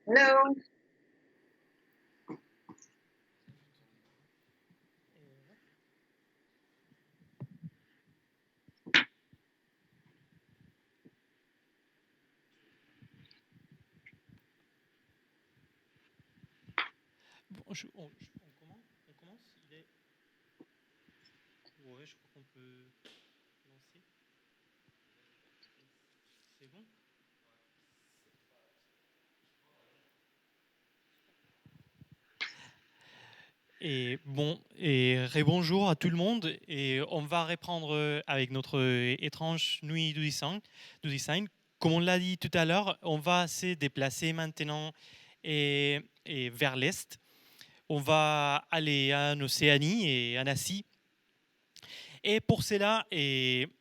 Hello. Bon, on commence. Il est... Ouais, je crois qu'on peut lancer. C'est bon. Et bon, et rebonjour à tout le monde. Et on va reprendre avec notre étrange nuit du design. Comme on l'a dit tout à l'heure, on va se déplacer maintenant et vers l'est. On va aller en Océanie et en Asie. Et pour cela,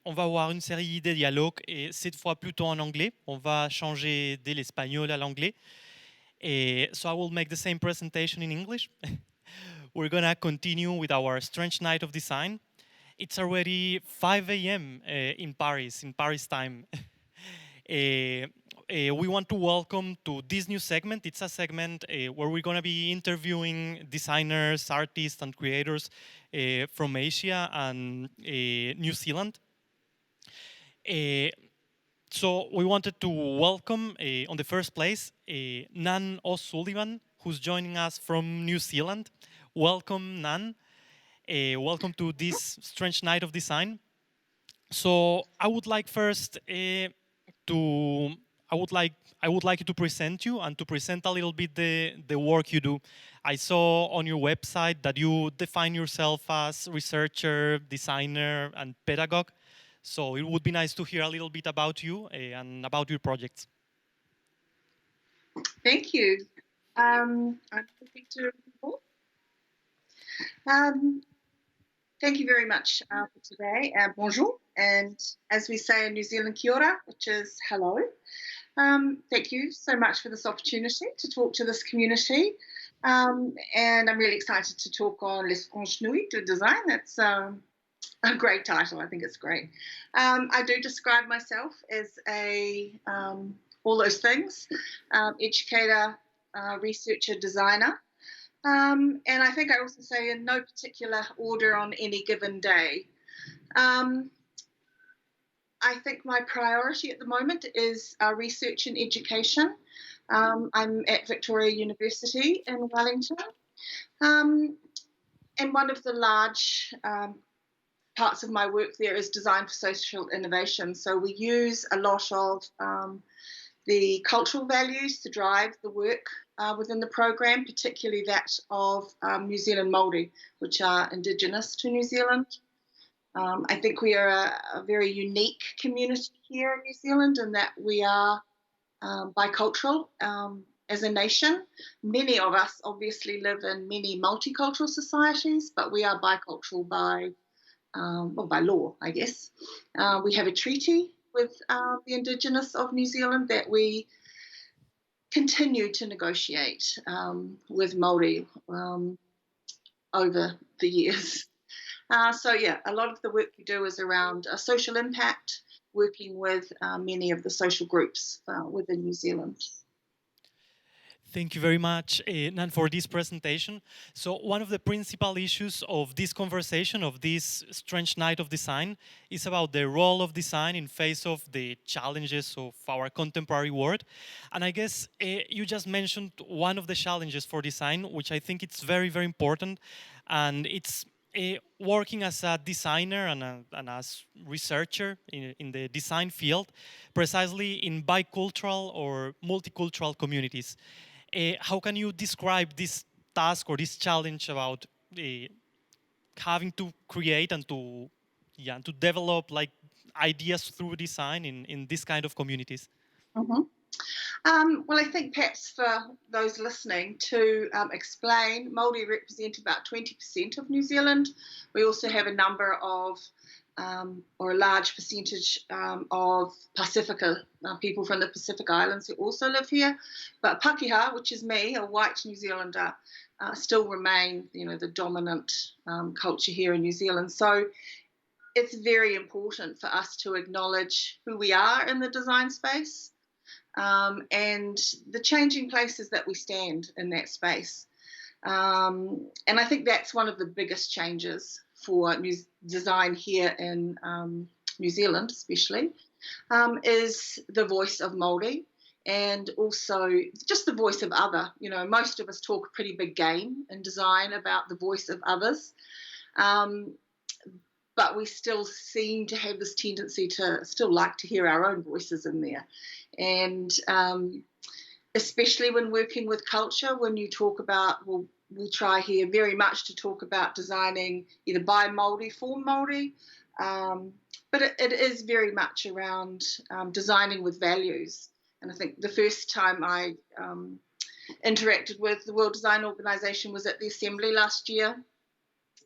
on va avoir une série de dialogues, et cette fois plutôt en anglais. On va changer de l'espagnol à l'anglais. So I will make the same presentation in English. We're gonna continue with our strange night of design. It's already 5 a.m. In Paris time. We want to welcome to this new segment. It's a segment where we're going to be interviewing designers, artists, and creators from Asia and New Zealand. Uh, so we wanted to welcome, on the first place, Nan O'Sullivan, who's joining us from New Zealand. Welcome, Nan. Welcome to this strange night of design. So I would like first to I would like I would like you to present you and to present a little bit the work you do. I saw on your website that you define yourself as researcher, designer, and pedagogue. So it would be nice to hear a little bit about you and about your projects. Thank you. I'm happy to report. Thank you very much for today. Bonjour. And as we say in New Zealand, kia ora, which is hello. Thank you so much for this opportunity to talk to this community. And I'm really excited to talk on L'Étrange nuit du Design. It's a great title. I think it's great. I do describe myself as all those things, educator, researcher, designer. And I think I also say in no particular order on any given day. I think my priority at the moment is research and education. I'm at Victoria University in Wellington. And one of the large parts of my work there is design for social innovation. So we use a lot of the cultural values to drive the work within the program, particularly that of New Zealand Māori, which are Indigenous to New Zealand. I think we are a very unique community here in New Zealand in that we are bicultural as a nation. Many of us obviously live in many multicultural societies, but we are bicultural by law, I guess. We have a treaty with the Indigenous of New Zealand that we continue to negotiate with Māori over the years. So yeah, a lot of the work we do is around social impact, working with many of the social groups within New Zealand. Thank you very much, Nan, for this presentation. So one of the principal issues of this conversation, of this strange night of design, is about the role of design in face of the challenges of our contemporary world. And I guess you just mentioned one of the challenges for design, which I think it's very, very important. And it's working as a designer and as researcher in the design field, precisely in bicultural or multicultural communities. How can you describe this task or this challenge about having to create and to develop like ideas through design in this kind of communities? Mm-hmm. Well, I think perhaps for those listening to explain, Māori represent about 20% of New Zealand. We also have a number of, or a large percentage of Pacifica, people from the Pacific Islands who also live here. But Pakeha, which is me, a white New Zealander, still remain, the dominant culture here in New Zealand. So it's very important for us to acknowledge who we are in the design space. and the changing places that we stand in that space. And I think that's one of the biggest changes for design here in New Zealand, especially, is the voice of Māori, and also just the voice of other. You know, most of us talk a pretty big game in design about the voice of others, but we still seem to have this tendency to still like to hear our own voices in there. And especially when working with culture, when you talk about, well, we try here very much to talk about designing either by Māori, for Māori, but it is very much around designing with values. And I think the first time I interacted with the World Design Organization was at the Assembly last year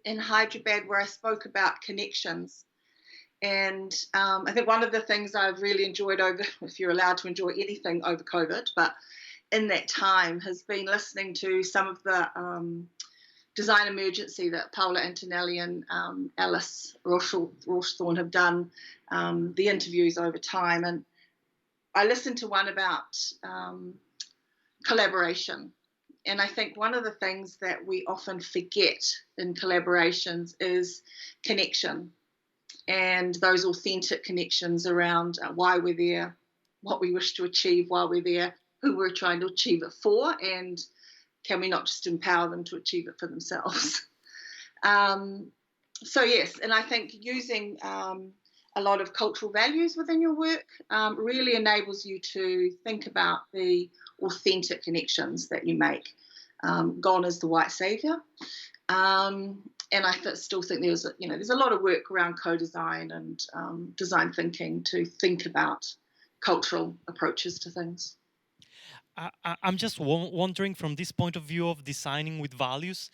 in Hyderabad, where I spoke about connections. And I think one of the things I've really enjoyed over, if you're allowed to enjoy anything over COVID, but in that time has been listening to some of the design emergency that Paola Antonelli and Alice Rawsthorne have done, the interviews over time. And I listened to one about collaboration. And I think one of the things that we often forget in collaborations is connection, and those authentic connections around why we're there, what we wish to achieve while we're there, who we're trying to achieve it for, and can we not just empower them to achieve it for themselves? So yes, and I think using a lot of cultural values within your work really enables you to think about the authentic connections that you make. Gone is the white savior, and I still think there's a lot of work around co-design and design thinking to think about cultural approaches to things. I'm just wondering, from this point of view of designing with values,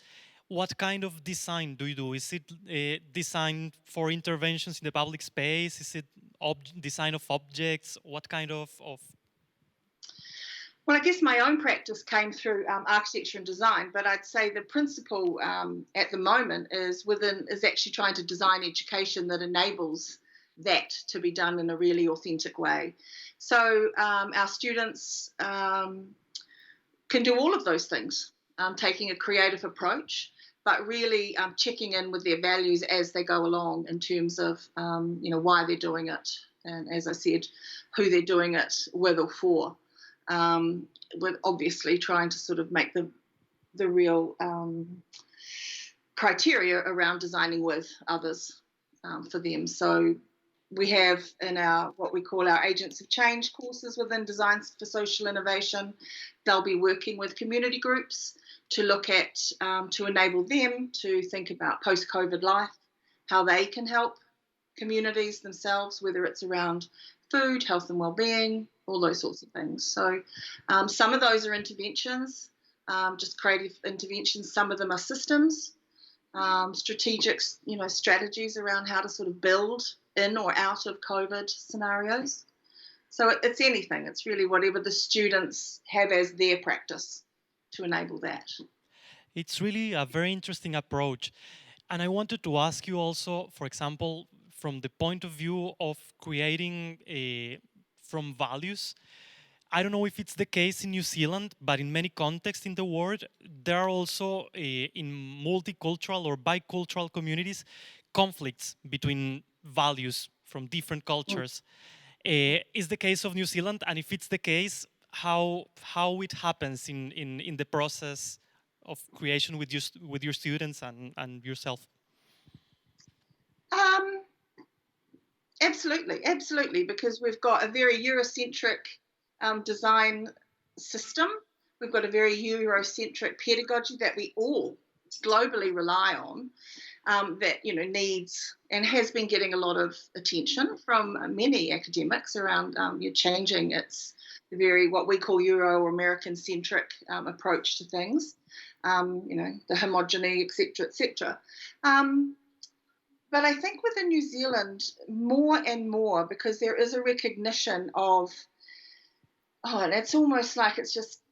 what kind of design do you do? Is it design for interventions in the public space? Is it design of objects? What kind of? Well, I guess my own practice came through architecture and design, but I'd say the principle at the moment is actually trying to design education that enables that to be done in a really authentic way. So our students can do all of those things, taking a creative approach, but really checking in with their values as they go along in terms of why they're doing it, and as I said, who they're doing it with or for. With obviously trying to sort of make the real criteria around designing with others for them. So we have in our what we call our Agents of Change courses within Design for Social Innovation, they'll be working with community groups to look at, to enable them to think about post-COVID life, how they can help communities themselves, whether it's around food, health and well-being, all those sorts of things. So some of those are interventions, just creative interventions. Some of them are systems, strategic, strategies around how to sort of build in or out of COVID scenarios. So it's anything. It's really whatever the students have as their practice to enable that. It's really a very interesting approach. And I wanted to ask you also, for example, from the point of view of creating from values, I don't know if it's the case in New Zealand, but in many contexts in the world, there are also in multicultural or bicultural communities conflicts between values from different cultures. Is the case of New Zealand, and if it's the case, how it happens in the process of creation with your students and yourself? Absolutely, because we've got a very Eurocentric design system. We've got a very Eurocentric pedagogy that we all globally rely on, that needs and has been getting a lot of attention from many academics around changing its very what we call Euro or American centric approach to things, the homogeny, etc. But I think within New Zealand, more and more, because there is a recognition of, and it's almost like it's just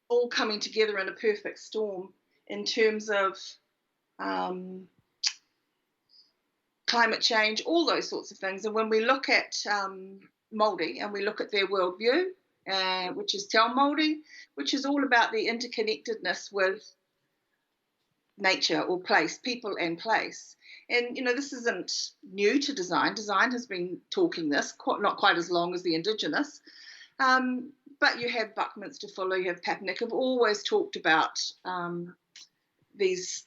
all coming together in a perfect storm in terms of climate change, all those sorts of things. And when we look at Māori and we look at their worldview which is Te Ao Māori, which is all about the interconnectedness with nature or place, people and place. And, this isn't new to design. Design has been talking this, not quite as long as the Indigenous. But you have Buckminster Fuller, you have Papanek, have always talked about these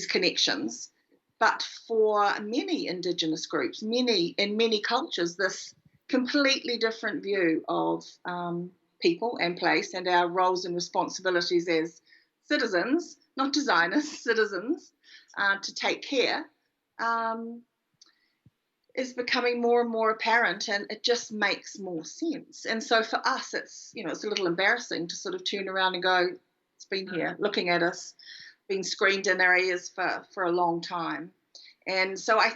connections. But for many Indigenous groups, in many cultures, this completely different view of people and place and our roles and responsibilities as citizens, not designers, citizens, to take care, is becoming more and more apparent, and it just makes more sense. And so for us, it's a little embarrassing to sort of turn around and go, it's been here, looking at us, been screened in our ears for a long time. And so I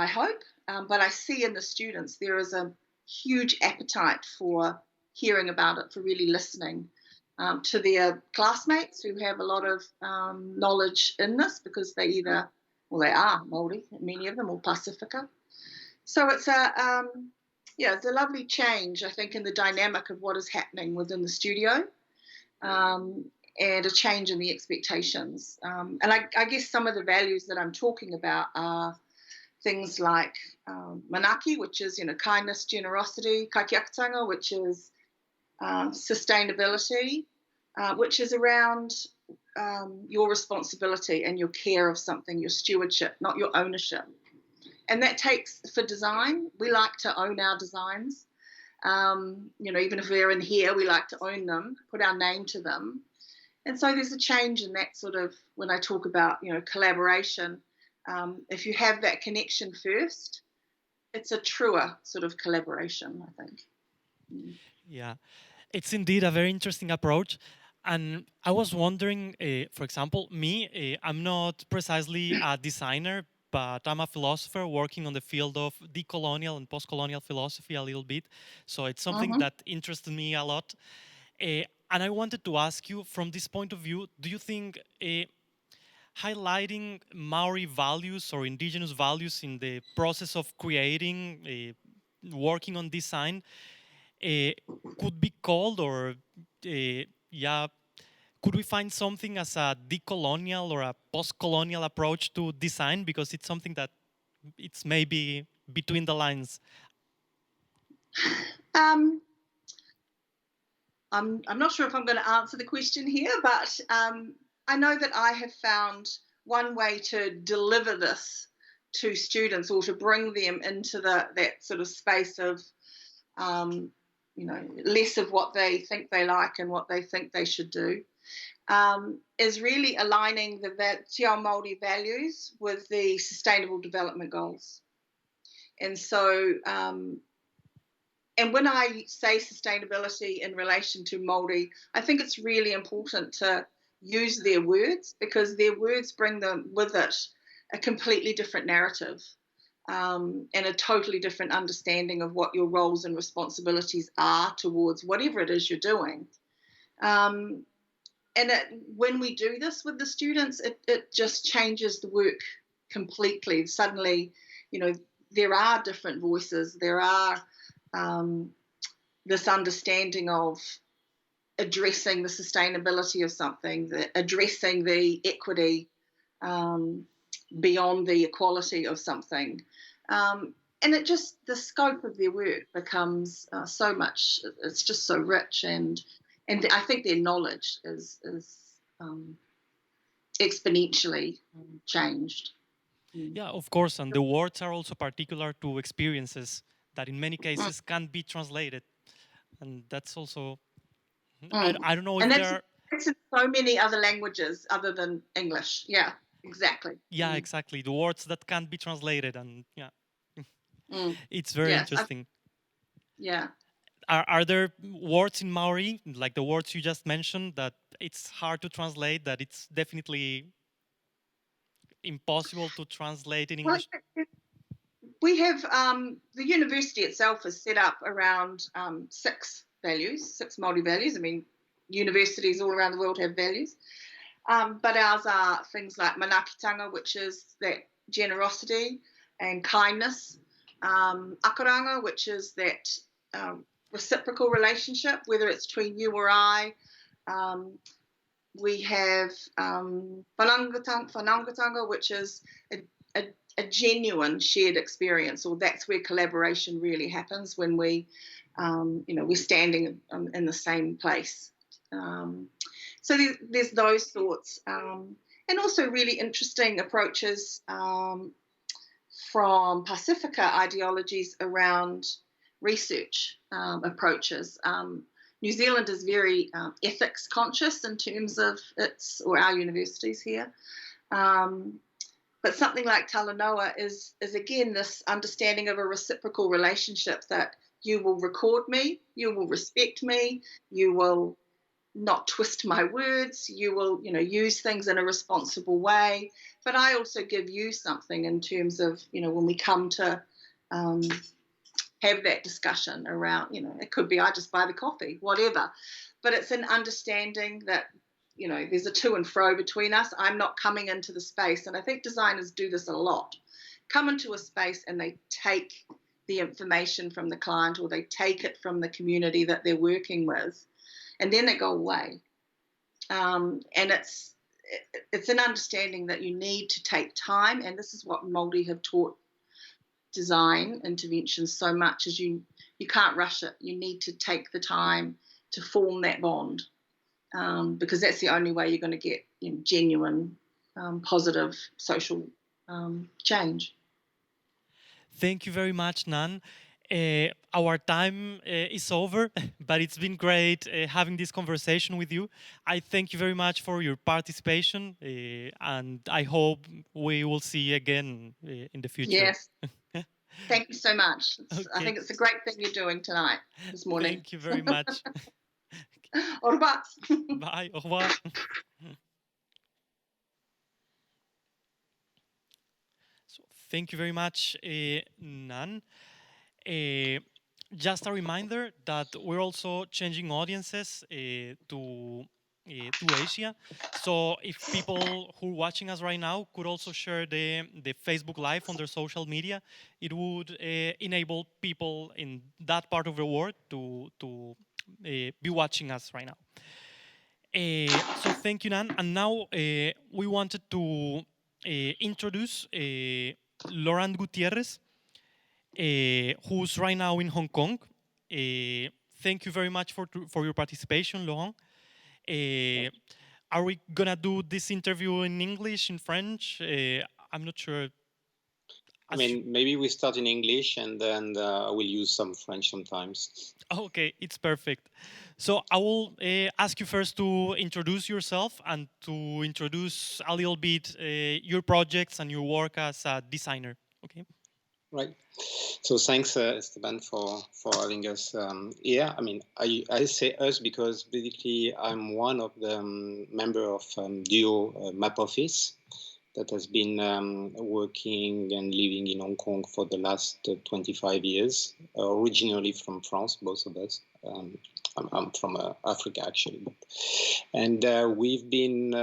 hope, but I see in the students there is a huge appetite for hearing about it, for really listening to their classmates who have a lot of knowledge in this, because they are Māori, many of them, or Pacifica. So it's it's a lovely change, I think, in the dynamic of what is happening within the studio, and a change in the expectations. And I guess some of the values that I'm talking about are things like manaki, which is kindness, generosity, kaitiakitanga, which is sustainability, which is around your responsibility and your care of something, your stewardship, not your ownership. And that takes, for design, we like to own our designs. Even if we're in here, we like to own them, put our name to them. And so there's a change in that sort of, when I talk about, collaboration, if you have that connection first, it's a truer sort of collaboration, I think. Yeah, it's indeed a very interesting approach. And I was wondering, for example, I'm not precisely a designer, but I'm a philosopher working on the field of decolonial and post-colonial philosophy a little bit. So it's something that interested me a lot. And I wanted to ask you, from this point of view, do you think highlighting Maori values or indigenous values in the process of creating, working on design, could be called, or could we find something as a decolonial or a post-colonial approach to design, because it's something that it's maybe between the lines? I'm not sure if I'm going to answer the question here, but I know that I have found one way to deliver this to students, or to bring them into that sort of space of less of what they think they like and what they think they should do, is really aligning the Te Ao Māori values with the Sustainable Development Goals. And so, and when I say sustainability in relation to Māori, I think it's really important to use their words, because their words bring them with it a completely different narrative. And a totally different understanding of what your roles and responsibilities are towards whatever it is you're doing. And when we do this with the students, it just changes the work completely. Suddenly, there are different voices. There are this understanding of addressing the sustainability of something, addressing the equity beyond the equality of something. And the scope of their work becomes so much, it's just so rich, and I think their knowledge is exponentially changed. Yeah, of course, and the words are also particular to experiences that in many cases can't be translated. And that's also, I don't know if there are... That's in so many other languages other than English. Yeah, exactly. Yeah, exactly. The words that can't be translated, and it's very interesting. Yeah. Are there words in Maori, like the words you just mentioned, that it's hard to translate, that it's definitely impossible to translate in English? Well, we have, the university itself is set up around 6 Māori values. I mean, universities all around the world have values. But ours are things like manakitanga, which is that generosity and kindness. Akaranga, which is that reciprocal relationship, whether it's between you or I. We have whanangatanga, which is a genuine shared experience, or that's where collaboration really happens, when we're standing in the same place. So there's those thoughts, and also really interesting approaches from Pacifica ideologies around research approaches. New Zealand is very ethics conscious in terms of our universities here. But something like Talanoa is again this understanding of a reciprocal relationship, that you will record me, you will respect me, you will not twist my words, you will use things in a responsible way, but I also give you something in terms of when we come to have that discussion around, it could be I just buy the coffee, whatever, but it's an understanding that there's a to and fro between us. I'm not coming into the space, and I think designers do this a lot, come into a space and they take the information from the client, or they take it from the community that they're working with, and then they go away. And it's an understanding that you need to take time, and this is what Māori have taught design interventions so much, is you can't rush it. You need to take the time to form that bond, because that's the only way you're going to get genuine, positive social change. Thank you very much, Nan. Our time is over, but it's been great having this conversation with you. I thank you very much for your participation, and I hope we will see you again in the future. Yes. Thank you so much. Okay. I think it's a great thing you're doing tonight, this morning. Thank you very much. Au revoir. Bye. Au revoir. So, thank you very much, Nan. Just a reminder that we're also changing audiences to Asia. So if people who are watching us right now could also share the Facebook Live on their social media, it would enable people in that part of the world to be watching us right now. So thank you, Nan. And now we wanted to introduce Laurent Gutierrez, who's right now in Hong Kong. Thank you very much for your participation, Laurent. Are we gonna do this interview in English, in French? I'm not sure. I mean, maybe we start in English and then I will use some French sometimes. Okay, it's perfect. So I will ask you first to introduce yourself and to introduce a little bit your projects and your work as a designer. Okay. Right. So thanks, Esteban, for having us here. I mean, I say us because basically I'm one of the member of Duo Map Office that has been working and living in Hong Kong for the last 25 years, originally from France, both of us. I'm from Africa actually, and we've been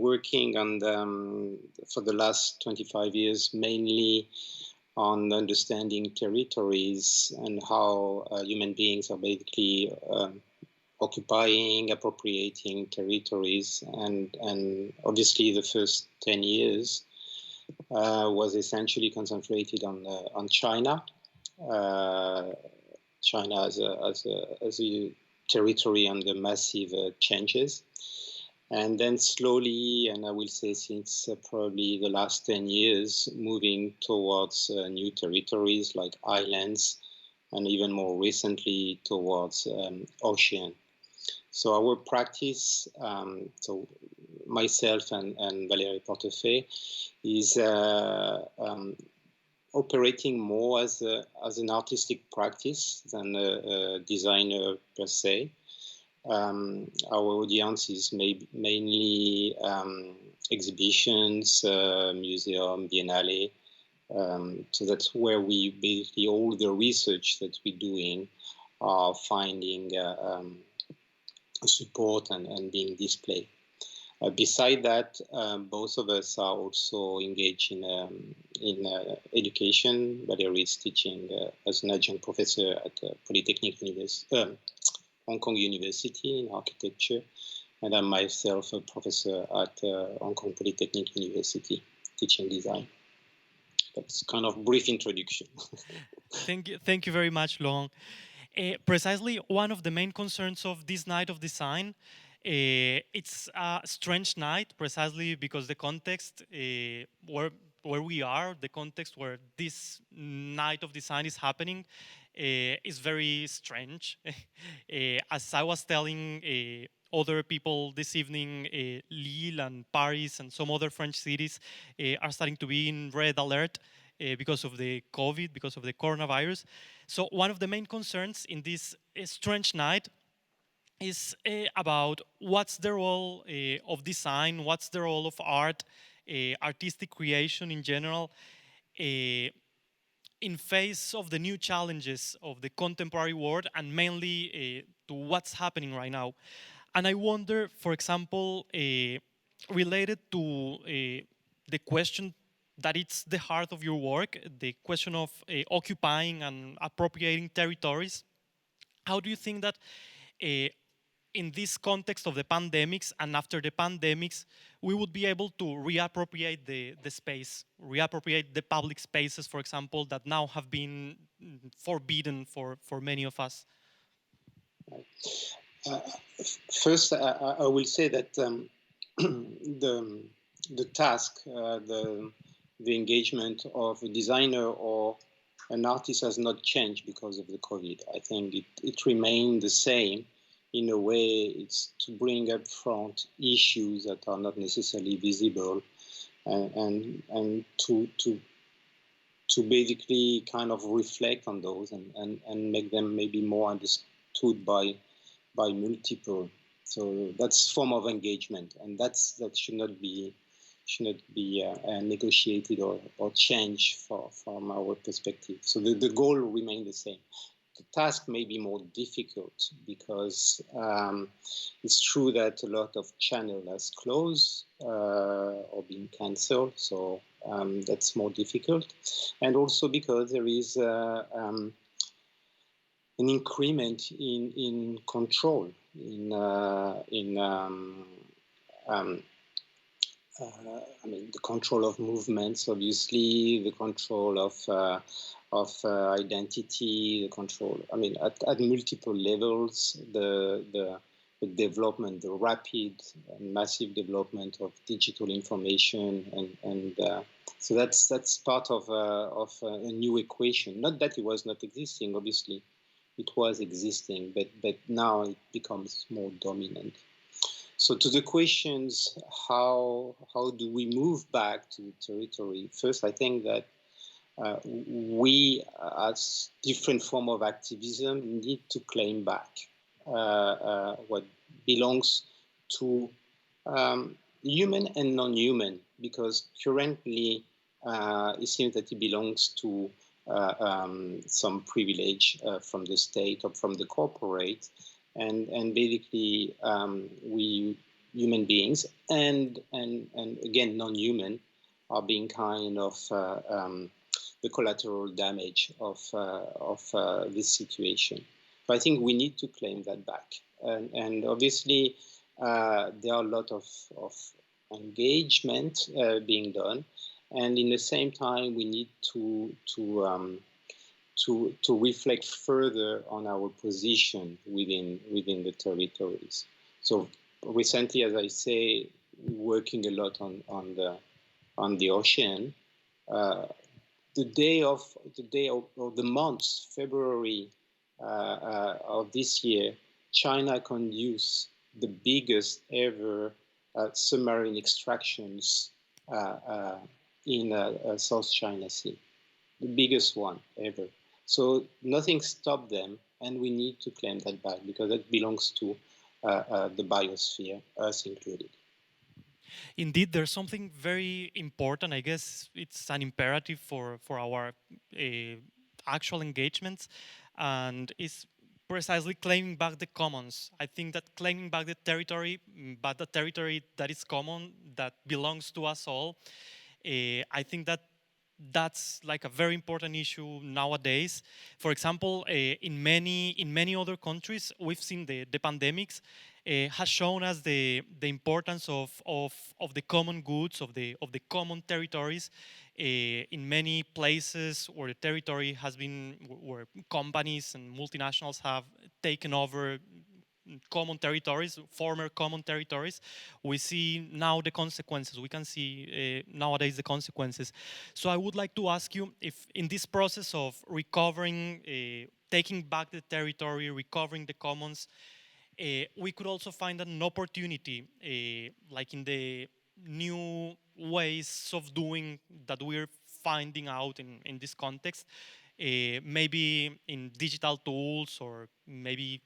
working on for the last 25 years mainly on understanding territories and how human beings are basically occupying, appropriating territories, and obviously the first 10 years was essentially concentrated on China. China as a territory under massive changes. And then slowly, and I will say since probably the last 10 years, moving towards new territories like islands, and even more recently towards ocean. So our practice, so myself and Valérie Portefeuille, is operating more as an artistic practice than a designer per se. Our audience is mainly exhibitions, museum, biennale. So that's where we basically, all the research that we're doing are finding support and being displayed. Beside that, both of us are also engaged in education. Valerie is teaching as an adjunct professor at Hong Kong University in architecture, and I'm myself a professor at Hong Kong Polytechnic University teaching design. That's kind of brief introduction. Thank you very much, Laurent. Precisely one of the main concerns of this night of design, it's a strange night, precisely because the context where we are, the context where this night of design is happening, is very strange. As I was telling other people this evening, Lille and Paris and some other French cities are starting to be in red alert because of the COVID, because of the coronavirus. So one of the main concerns in this strange night is about what's the role of design, what's the role of art, artistic creation in general, in face of the new challenges of the contemporary world, and mainly to what's happening right now. And I wonder, for example, related to the question that it's the heart of your work, the question of occupying and appropriating territories. How do you think that in this context of the pandemics and after the pandemics, we would be able to reappropriate the space, reappropriate the public spaces, for example, that now have been forbidden for many of us? First, I will say that the task, the engagement of a designer or an artist has not changed because of the COVID. I think it remained the same. In a way, it's to bring up front issues that are not necessarily visible, and to basically kind of reflect on those and make them maybe more understood by multiple. So that's form of engagement, and that should not be negotiated or changed from our perspective. So the goal remains the same. The task may be more difficult because it's true that a lot of channels has closed or been cancelled, so that's more difficult, and also because there is an increment in control I mean, the control of movements, obviously, the control of identity, the control. I mean, at multiple levels, the development, the rapid and massive development of digital information, and so that's part of a new equation. Not that it was not existing, obviously, it was existing, but now it becomes more dominant. So to the questions, how do we move back to the territory? First, I think that we, as different form of activism, need to claim back what belongs to human and non-human, because currently it seems that it belongs to some privilege from the state or from the corporate. And basically, we human beings and again non-human are being kind of the collateral damage of this situation. So I think we need to claim that back, and obviously there are a lot of engagement being done, and in the same time we need to reflect further on our position within the territories. So recently, as I say, working a lot on the ocean. The day of the month, February of this year, China conducted the biggest ever submarine extractions in South China Sea, the biggest one ever. So nothing stopped them, and we need to claim that back because that belongs to the biosphere, us included. Indeed, there's something very important. I guess it's an imperative for our actual engagements, and it's precisely claiming back the commons. I think that claiming back the territory, but the territory that is common, that belongs to us all, I think that that's like a very important issue nowadays. For example, in many other countries, we've seen the pandemics has shown us the importance of the common goods, of the common territories. In many places where the territory has been, where companies and multinationals have taken over common territories, former common territories, we see now the consequences. We can see nowadays the consequences. So I would like to ask you if in this process of recovering, taking back the territory, recovering the commons, we could also find an opportunity, like in the new ways of doing that we're finding out in this context, maybe in digital tools or maybe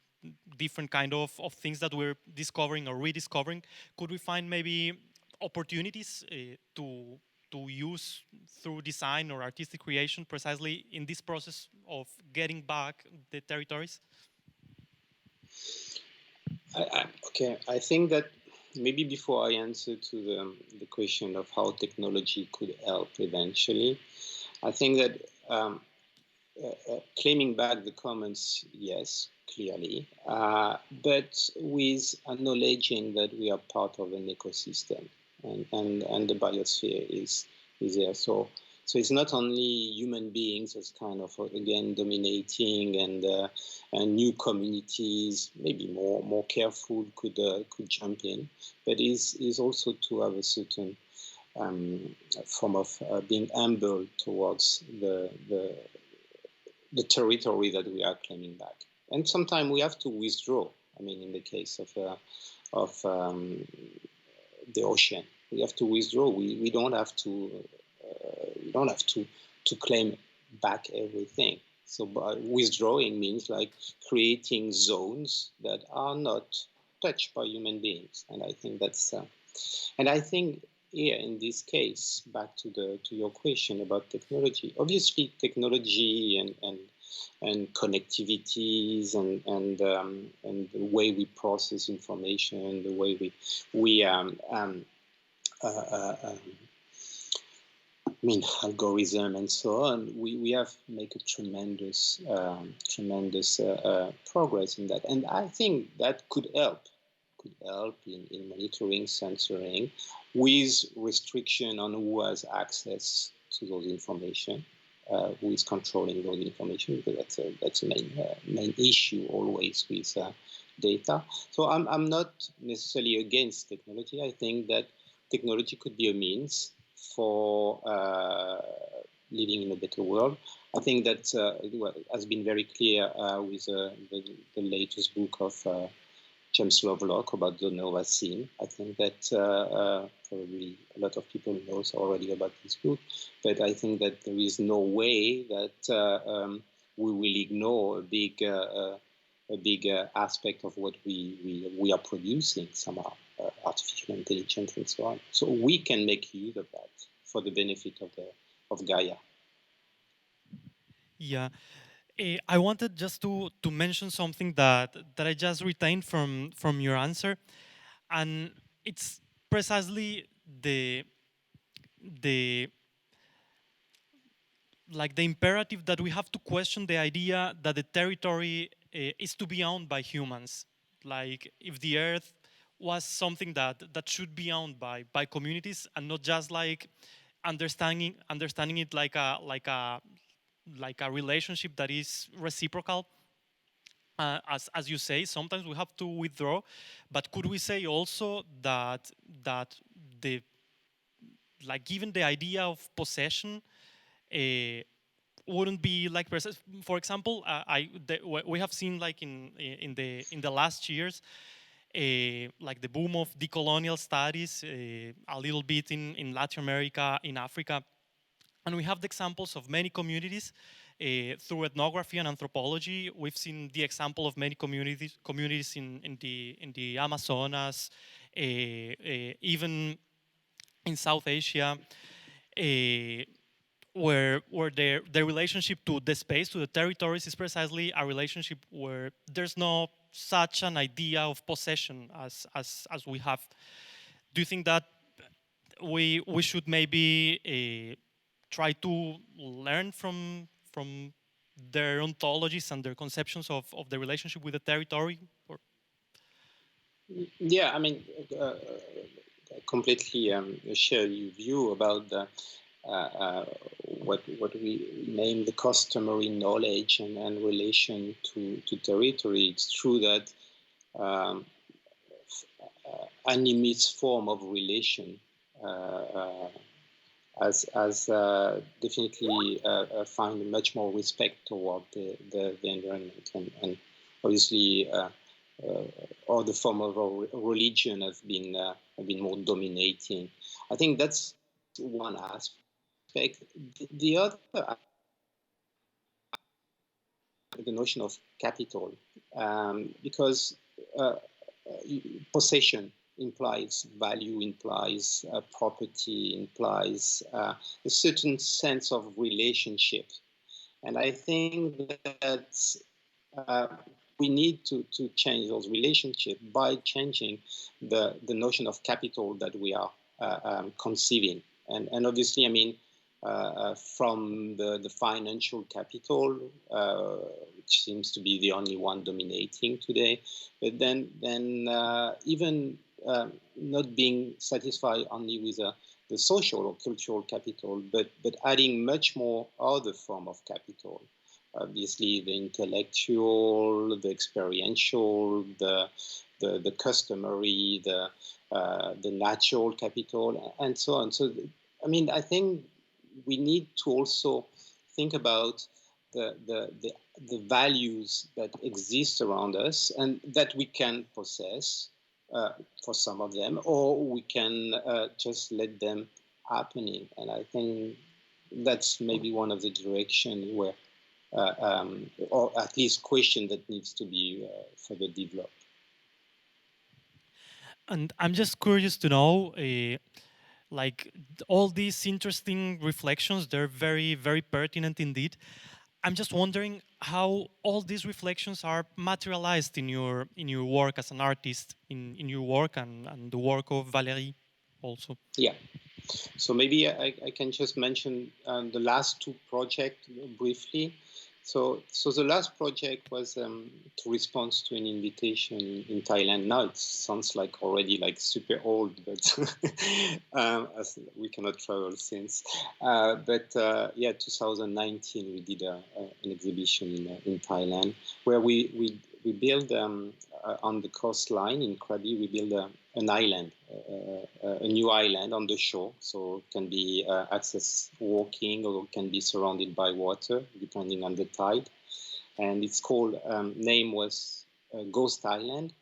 different kind of things that we're discovering or rediscovering. Could we find maybe opportunities to use through design or artistic creation precisely in this process of getting back the territories? Okay, I think that maybe before I answer to the question of how technology could help eventually, I think that claiming back the commons, yes, clearly, but with acknowledging that we are part of an ecosystem, and the biosphere is there. So it's not only human beings as kind of again dominating, and new communities maybe more careful could jump in, but is also to have a certain form of being humble towards the territory that we are claiming back. And sometimes we have to withdraw. I mean, in the case of the ocean, we have to withdraw. We don't have to claim back everything. So by withdrawing means like creating zones that are not touched by human beings, and I think that's and I think here in this case, back to your question about technology. Obviously, technology and connectivities and the way we process information, the way we I mean, algorithm and so on, we have made a tremendous progress in that. And I think that could help in monitoring, censoring, with restriction on who has access to those information, who is controlling those information, because that's a main issue always with data. So I'm not necessarily against technology. I think that technology could be a means for living in a better world. I think that has been very clear with the latest book of James Lovelock about the Nova scene. I think that probably a lot of people knows already about this book, but I think that there is no way that we will ignore a big aspect of what we are producing somehow. Artificial intelligence and so on. So we can make use of that for the benefit of Gaia. Yeah. I wanted just to mention something that I just retained from your answer, and it's precisely the like the imperative that we have to question the idea that the territory is to be owned by humans. Like if the earth was something that should be owned by communities and not just like understanding it like a relationship that is reciprocal. As you say, sometimes we have to withdraw, but could we say also that the like given the idea of possession wouldn't be like, for example, we have seen like in the last years, like the boom of decolonial studies, a little bit in Latin America, in Africa, and we have the examples of many communities through ethnography and anthropology. We've seen the example of many communities in the Amazonas, even in South Asia. where the relationship to the space, to the territories, is precisely a relationship where there's no such an idea of possession as we have. Do you think that we should maybe try to learn from their ontologies and their conceptions of the relationship with the territory? Or? Yeah, I mean, I completely share your view about the, what we name the customary knowledge and relation to territory. It's true that um, animist form of relation as definitely find much more respect toward the environment, and obviously other form of religion have been more dominating. I think that's one aspect. The other, the notion of capital, because possession implies value, implies property, implies a certain sense of relationship. And I think that we need to change those relationships by changing the notion of capital that we are conceiving. And obviously, I mean, from the financial capital, which seems to be the only one dominating today, but then even not being satisfied only with the social or cultural capital, but adding much more other form of capital. Obviously, the intellectual, the experiential, the customary, the natural capital, and so on. So, I mean, I think we need to also think about the values that exist around us and that we can possess for some of them, or we can just let them happening. And I think that's maybe one of the directions where, or at least question that needs to be further developed. And I'm just curious to know, like all these interesting reflections, they're very, very pertinent indeed. I'm just wondering how all these reflections are materialized in your work as an artist, in your work and the work of Valérie also. Yeah. So maybe I can just mention the last two projects briefly. So the last project was to respond to an invitation in Thailand. Now it sounds like already like super old, but as we cannot travel since. But yeah, 2019 we did an exhibition in Thailand where we built on the coastline in Krabi. We built an island, a new island on the shore, so it can be accessed walking or can be surrounded by water, depending on the tide. And it's called, name was Ghost Island.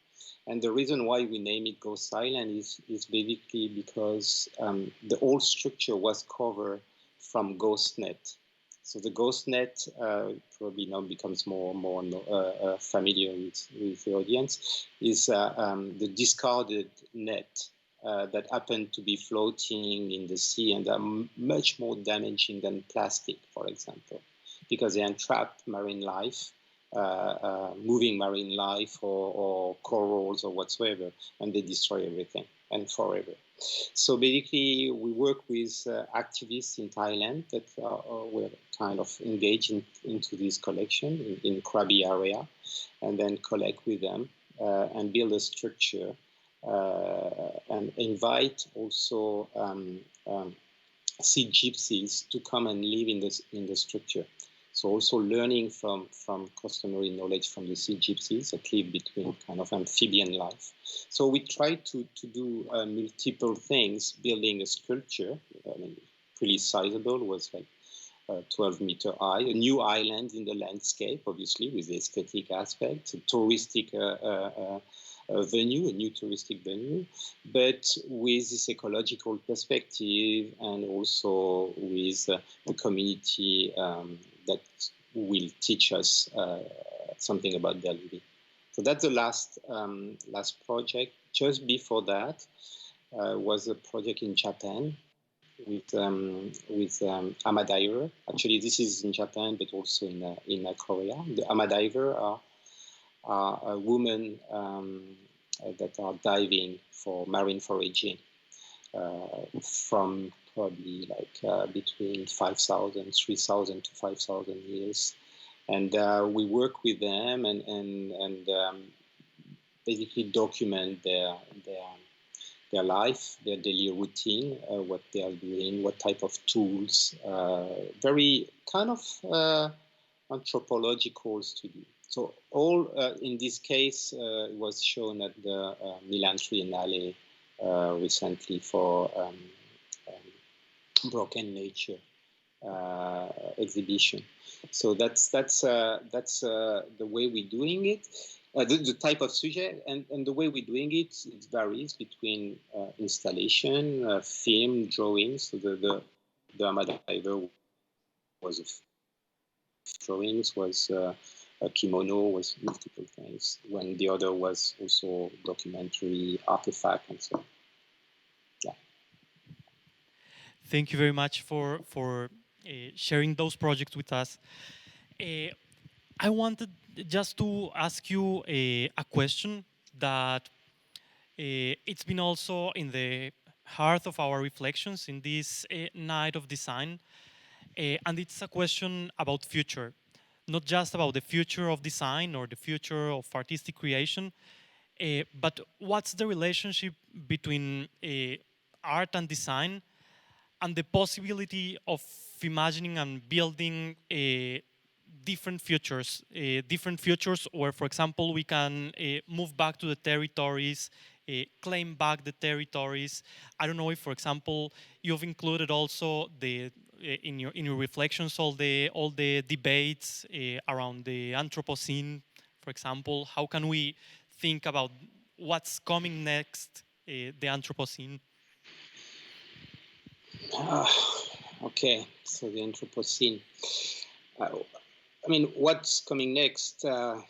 And the reason why we name it Ghost Island is basically because the whole structure was covered from ghost net. So the ghost net probably now becomes more familiar with the audience, is the discarded net that happen to be floating in the sea and are much more damaging than plastic, for example, because they entrap marine life, moving marine life or corals or whatsoever, and they destroy everything and forever. So basically, we work with activists in Thailand that were kind of engaged into this collection in Krabi area, and then collect with them and build a structure and invite also sea gypsies to come and live in the structure. So also learning from customary knowledge from the sea gypsies that live between kind of amphibian life. So we try to do multiple things, building a sculpture, I mean, pretty sizable, was like 12-meter high, a new island in the landscape, obviously, with the aesthetic aspect, a touristic venue, a new touristic venue, but with this ecological perspective and also with the community that will teach us something about their living. So that's the last project. Just before that was a project in Japan Amadiver. Actually, this is in Japan, but also in Korea. The Amadiver are women that are diving for marine foraging from probably between 3,000 to 5,000 years. And we work with them and basically document their life, their daily routine, what they are doing, what type of tools, very kind of anthropological study. So all in this case was shown at the Milan Triennale recently for Broken Nature exhibition. So that's the way we're doing it. The type of subject and the way we're doing it, it varies between installation, film, drawings. So the Amadiver was drawings, was a kimono, was multiple things. When the other was also documentary, artifact, and so on. Yeah. Thank you very much for sharing those projects with us. I wanted just to ask you a question that it's been also in the heart of our reflections in this night of design, and it's a question about future, not just about the future of design or the future of artistic creation, but what's the relationship between art and design and the possibility of imagining and building different futures where, for example, we can move back to the territories, claim back the territories. I don't know if, for example, you've included also in your reflections all the debates around the Anthropocene, for example. How can we think about what's coming next, the Anthropocene? Okay, so the Anthropocene. I mean, what's coming next? The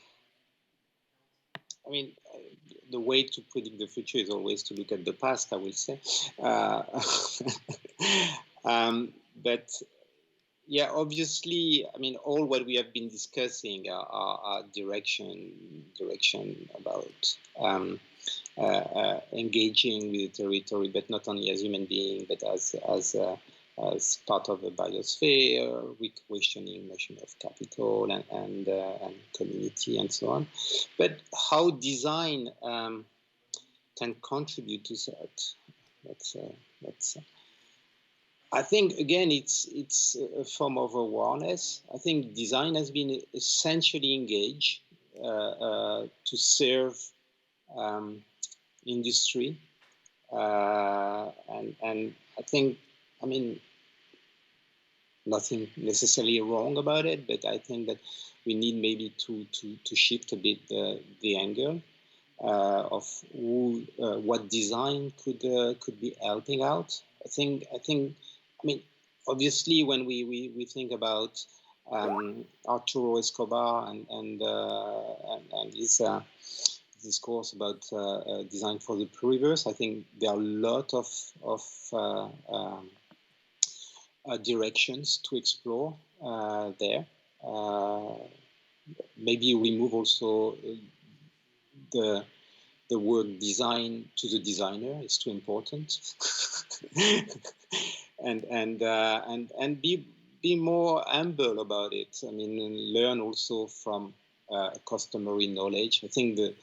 way to predict the future is always to look at the past, I will say. But yeah, obviously, all what we have been discussing are direction about engaging with the territory, but not only as human being, but as part of the biosphere, with questioning notion of capital and community and so on. But how design can contribute to that? I think again it's a form of awareness. I think design has been essentially engaged to serve industry, and I think nothing necessarily wrong about it, but I think that we need maybe to shift a bit the angle of what design could be helping out. I think obviously when we think about Arturo Escobar and his discourse about design for the pluriverse, I think there are a lot of directions to explore there. Maybe remove also the word design to the designer. It's too important. and be more humble about it. And learn also from customary knowledge. I think the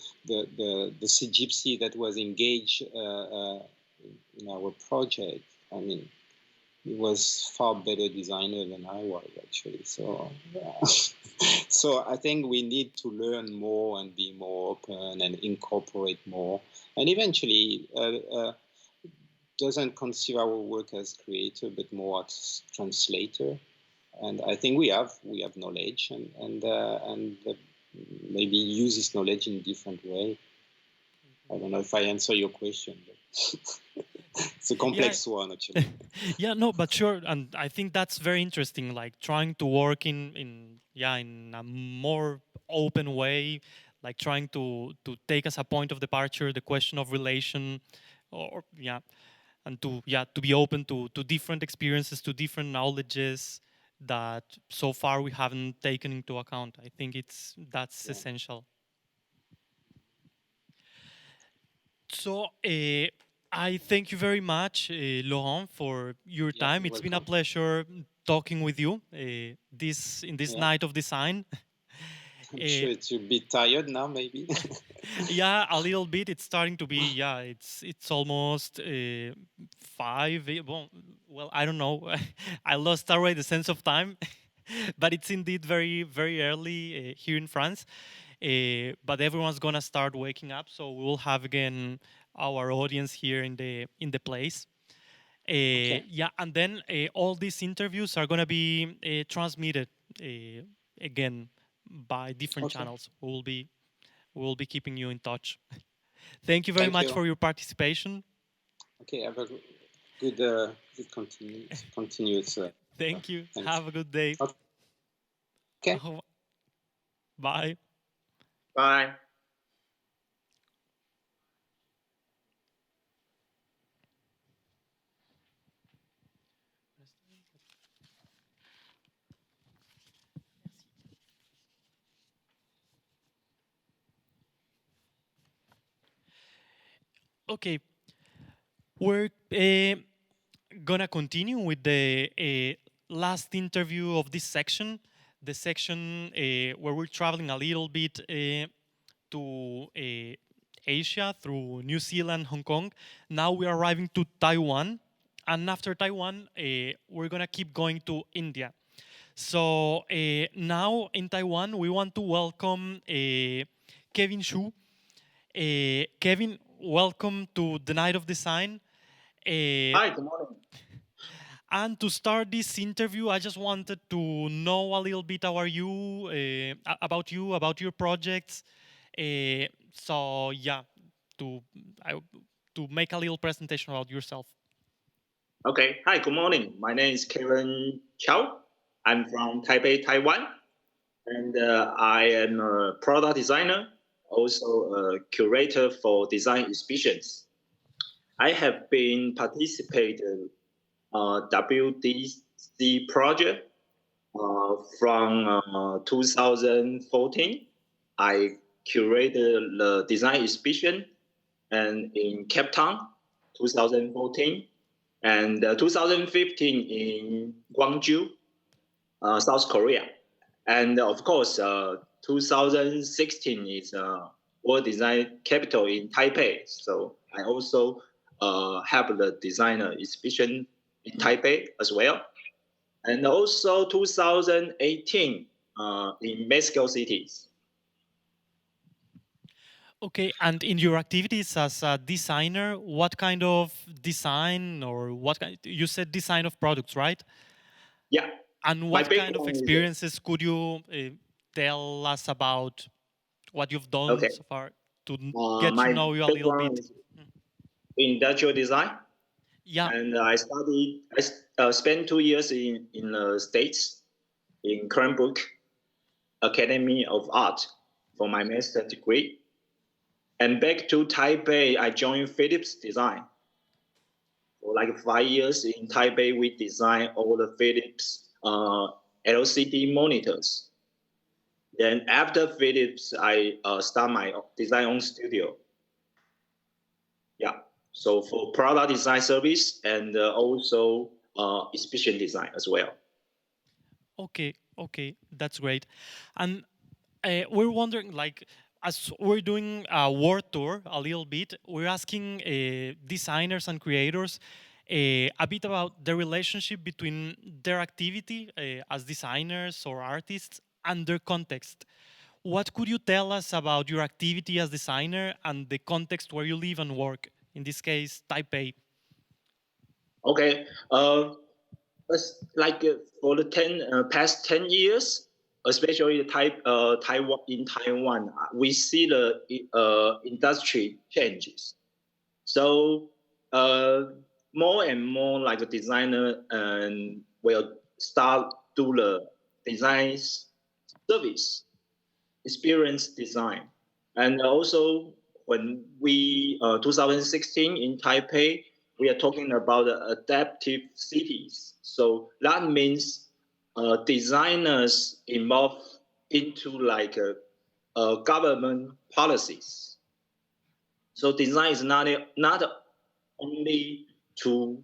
Sea Gypsy that was engaged in our project, he was far better designer than I was, actually. So, so I think we need to learn more and be more open and incorporate more. And eventually, doesn't consider our work as creator, but more as translator. And I think we have knowledge and maybe use this knowledge in a different way. I don't know if I answer your question, but it's a complex one, actually. Yeah, no, but sure, and I think that's very interesting. Like trying to work in a more open way, like trying to take as a point of departure the question of relation, or and to be open to different experiences, to different knowledges that so far we haven't taken into account. I think that's essential. So I thank you very much, Laurent, for your time. It's been a pleasure talking with you in this night of design. I'm sure it's a bit tired now, maybe. Yeah, a little bit. It's starting to be. Yeah, it's almost 5. Well, I don't know. I lost already the sense of time, but it's indeed very very early here in France. But everyone's gonna start waking up, so we will have again our audience here in the place. Yeah, and then all these interviews are gonna be transmitted again by different channels. We will be keeping you in touch. Thank you very much for your participation. Okay, have a good continuous. Thank you. Thanks. Have a good day. Okay. Bye. Bye. Okay, we're gonna continue with the last interview of this section, the section where we're traveling a little bit to Asia through New Zealand, Hong Kong. Now we are arriving to Taiwan, and after Taiwan, we're gonna keep going to India. So now in Taiwan, we want to welcome Kevin Xu. Kevin, welcome to the Night of Design. Hi, good morning. And to start this interview, I just wanted to know a little bit about you, about your projects. So yeah, to to make a little presentation about yourself. Okay. Hi, good morning. My name is Kevin Chow. I'm from Taipei, Taiwan, and I am a product designer, also a curator for design exhibitions. I have been participating WDC project from 2014. I curated the design exhibition and in Cape Town, 2014, and 2015 in Gwangju, South Korea. And of course, 2016 is World Design Capital in Taipei. So I also have the designer exhibition in Taipei as well. And also 2018 in Mexico City. Okay, and in your activities as a designer, what kind of design or what kind, you said design of products, right? Yeah. And what kind of experiences could you tell us about what you've done so far to get to know you a little bit? Industrial design. Yeah. And I spent 2 years in the States in Cranbrook Academy of Art for my master's degree. And back to Taipei, I joined Philips Design. For like 5 years in Taipei, we designed all the Philips LCD monitors. Then after Philips, I start my design own studio. Yeah. So for product design service and also exhibition design as well. Okay, that's great. And we're wondering, like, as we're doing a world tour a little bit, we're asking designers and creators a bit about the relationship between their activity as designers or artists and their context. What could you tell us about your activity as designer and the context where you live and work? In this case, Taipei. Okay. Like for the past 10 years, especially in Taiwan, we see the industry changes. So more and more like a designer will start do the design service, experience design. And also when we 2016 in Taipei, we are talking about adaptive cities. So that means designers involved into like government policies. So design is not only to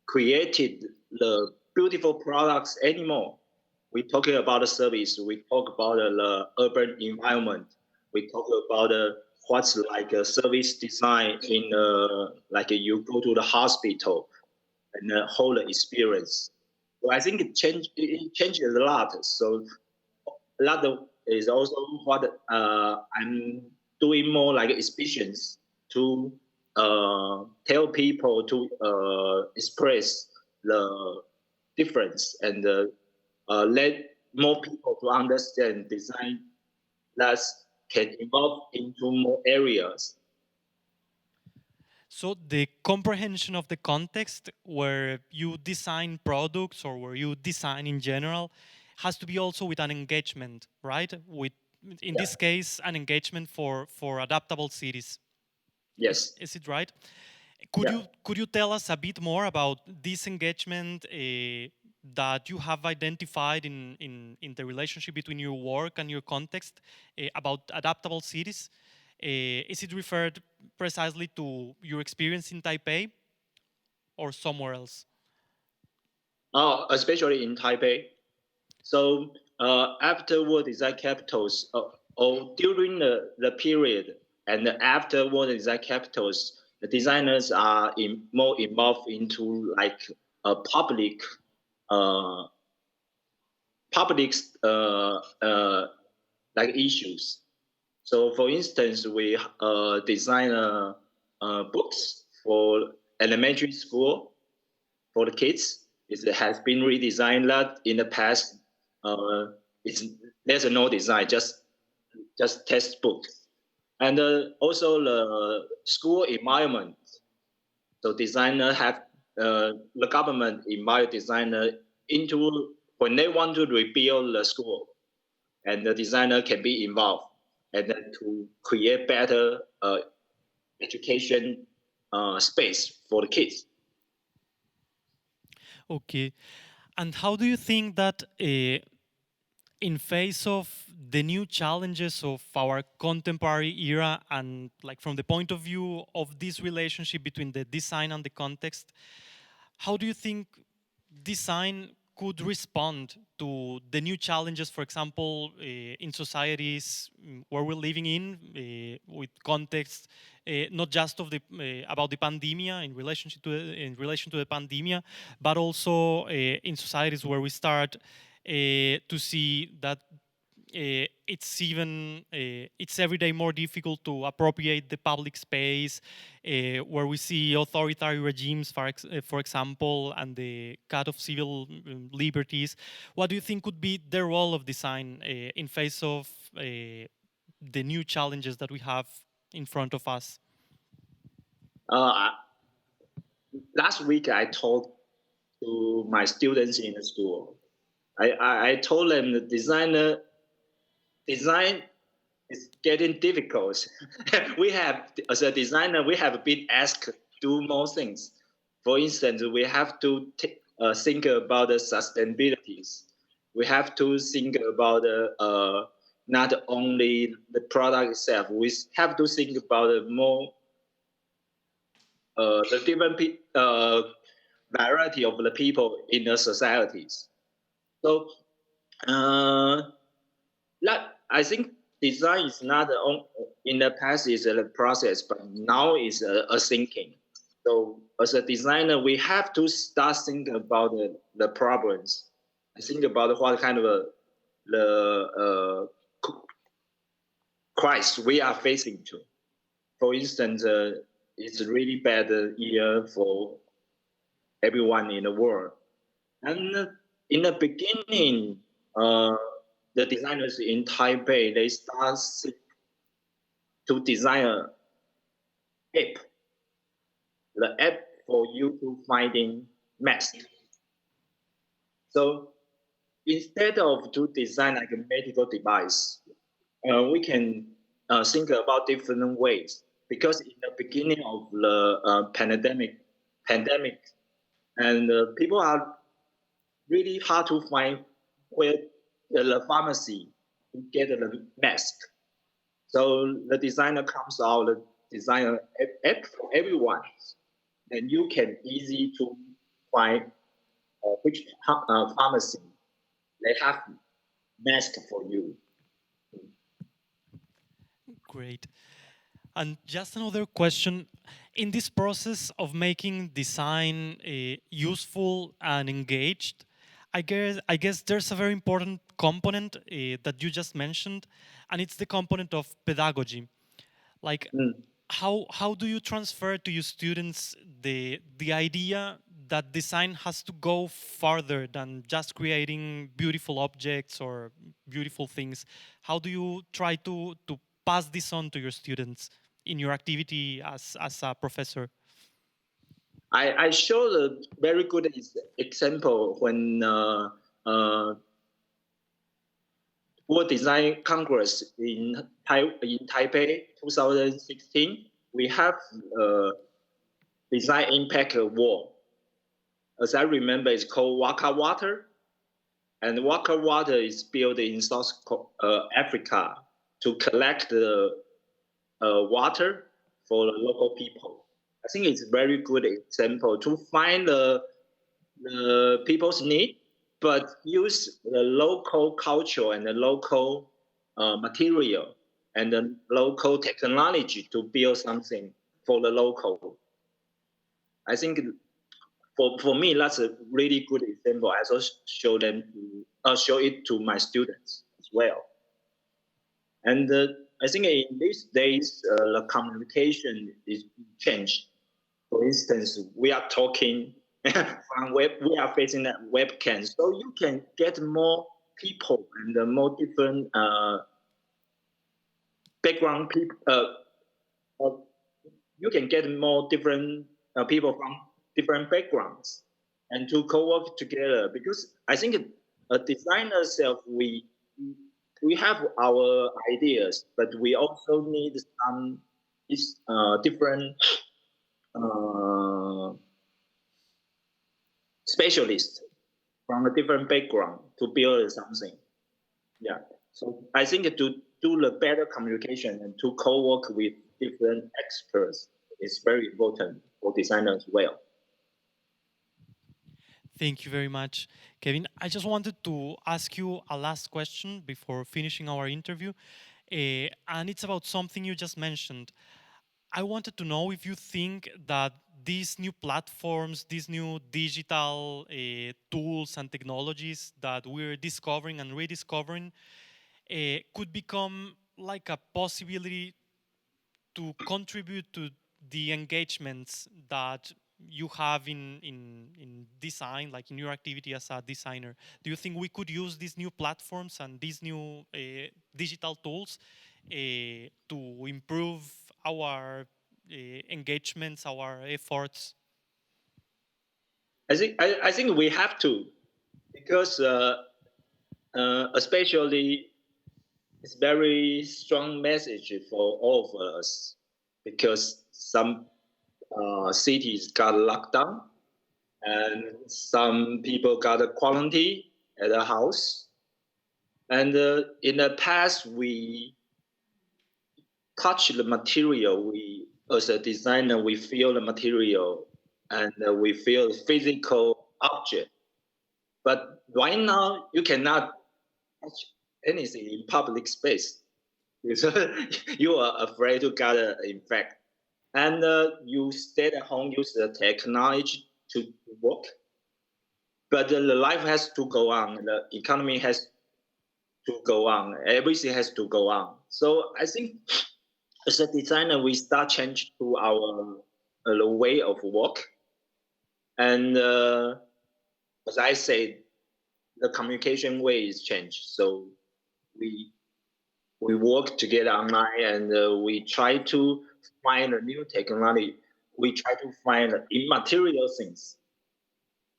create the beautiful products anymore. We talking about the service. We talk about the urban environment. We talk about what's like a service design in like you go to the hospital and the whole experience. So I think it changes a lot. So a lot of is also what I'm doing more like exhibitions to tell people to express the difference and let more people to understand design that can evolve into more areas. So the comprehension of the context where you design products or where you design in general has to be also with an engagement, right? With, in this case, an engagement for adaptable cities. Yes. Is it right? Could you tell us a bit more about this engagement that you have identified in the relationship between your work and your context about adaptable cities? Is it referred precisely to your experience in Taipei or somewhere else? Especially in Taipei. So after World Design Capitals, or during the period and after World Design Capitals, the designers are more involved into like public like issues. So, for instance, we design books for elementary school for the kids. It has been redesigned. That in the past, there's no design, just textbook, and also the school environment. So designer have the government invite designer into when they want to rebuild the school, and the designer can be involved and then to create better education space for the kids. Okay. And how do you think that in face of the new challenges of our contemporary era and like from the point of view of this relationship between the design and the context, how do you think design could respond to the new challenges, for example, in societies where we're living in, with context not just of the about the pandemia in relation to the pandemia, but also in societies where we start to see that it's every day more difficult to appropriate the public space, where we see authoritarian regimes, for example, and the cut of civil liberties. What do you think could be the role of design in face of the new challenges that we have in front of us? Last week, I talked to my students in the school. I told them the design is getting difficult. We have, as a designer, we have been asked to do more things. For instance, we have to think about the sustainabilities. We have to think about not only the product itself. We have to think about more the different variety of the people in the societies. So I think design is not in the past is a process, but now is a thinking. So as a designer, we have to start thinking about the problems. Think about what kind of the crisis we are facing to. For instance, it's a really bad year for everyone in the world. And in the beginning, the designers in Taipei, they start to design an app, the app for you to finding maps. So instead of to design like a medical device, we can think about different ways. because in the beginning of the pandemic, and people are really hard to find where the pharmacy to get the mask. So the designer comes out, the designer app for everyone, and you can easy to find which pharmacy they have mask for you. Great. And just another question. In this process of making design useful and engaged, I guess there's a very important component that you just mentioned, and it's the component of pedagogy. Like, how do you transfer to your students the idea that design has to go farther than just creating beautiful objects or beautiful things? How do you try to pass this on to your students in your activity as a professor? I showed a very good example when World Design Congress in Taipei 2016. We have Design Impact Award. As I remember, it's called Waka Water. And Waka Water is built in South Africa to collect the water for the local people. I think it's a very good example to find the people's need, but use the local culture and the local material and the local technology to build something for the local. I think for me, that's a really good example. I also show it to my students as well. And I think in these days, the communication is changed. For instance, we are talking from we are facing that webcam, so you can get more people and more different background people. You can get more different people from different backgrounds and to co-work together. Because I think a designer self, we have our ideas, but we also need some different specialists from a different background to build something. Yeah. So I think to do the better communication and to co-work with different experts is very important for designers as well. Thank you very much, Kevin. I just wanted to ask you a last question before finishing our interview, and it's about something you just mentioned. I wanted to know if you think that these new platforms, these new digital tools and technologies that we're discovering and rediscovering could become like a possibility to contribute to the engagements that you have in design, like in your activity as a designer. Do you think we could use these new platforms and these new digital tools to improve our engagements, our efforts? I think we have to, because especially it's very strong message for all of us, because some cities got locked down and some people got a quarantine at the house. And in the past, we touch the material. We, as a designer, we feel the material and we feel the physical object. But right now, you cannot touch anything in public space. You are afraid to get infected. And you stay at home, use the technology to work. But the life has to go on. The economy has to go on. Everything has to go on. So I think as a designer, we start change to our the way of work. And as I said, the communication way is changed. So we work together online, and we try to find a new technology. We try to find immaterial things,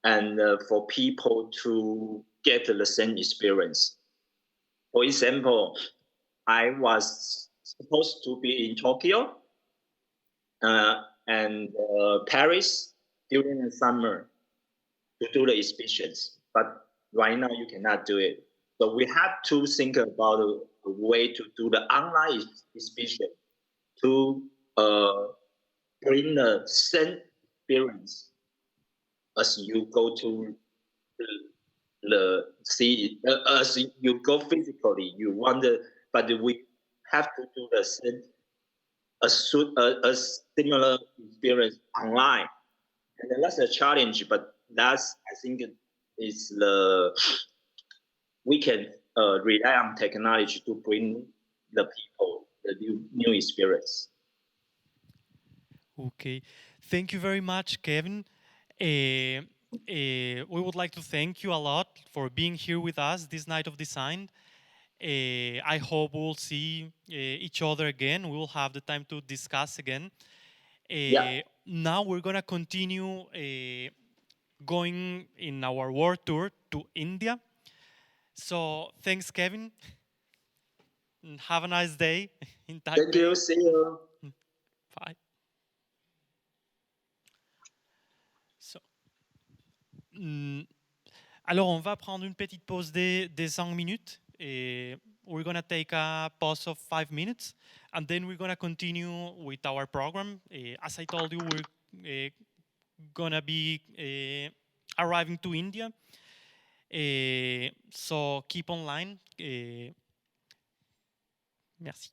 and for people to get the same experience. For example, I was supposed to be in Tokyo, and Paris during the summer to do the exhibitions. But right now you cannot do it. So we have to think about a way to do the online exhibition to bring the same experience as you go to the sea, as you go physically. You wonder, but we have to do the same, a similar experience online, and that's a challenge. But that's, I think, is we can rely on technology to bring the people the new experience. Okay, thank you very much, Kevin. We would like to thank you a lot for being here with us this night of design. I hope we'll see each other again. We will have the time to discuss again. Yeah. Now we're gonna continue going in our world tour to India. So thanks, Kevin. And have a nice day in Taipei. Thank you. See you. Bye. So, alors, on va prendre une petite pause des 5 minutes. Et we're going to take a pause of 5 minutes. And then we're going to continue with our program. As I told you, we're going to be arriving to India. So keep online. Merci.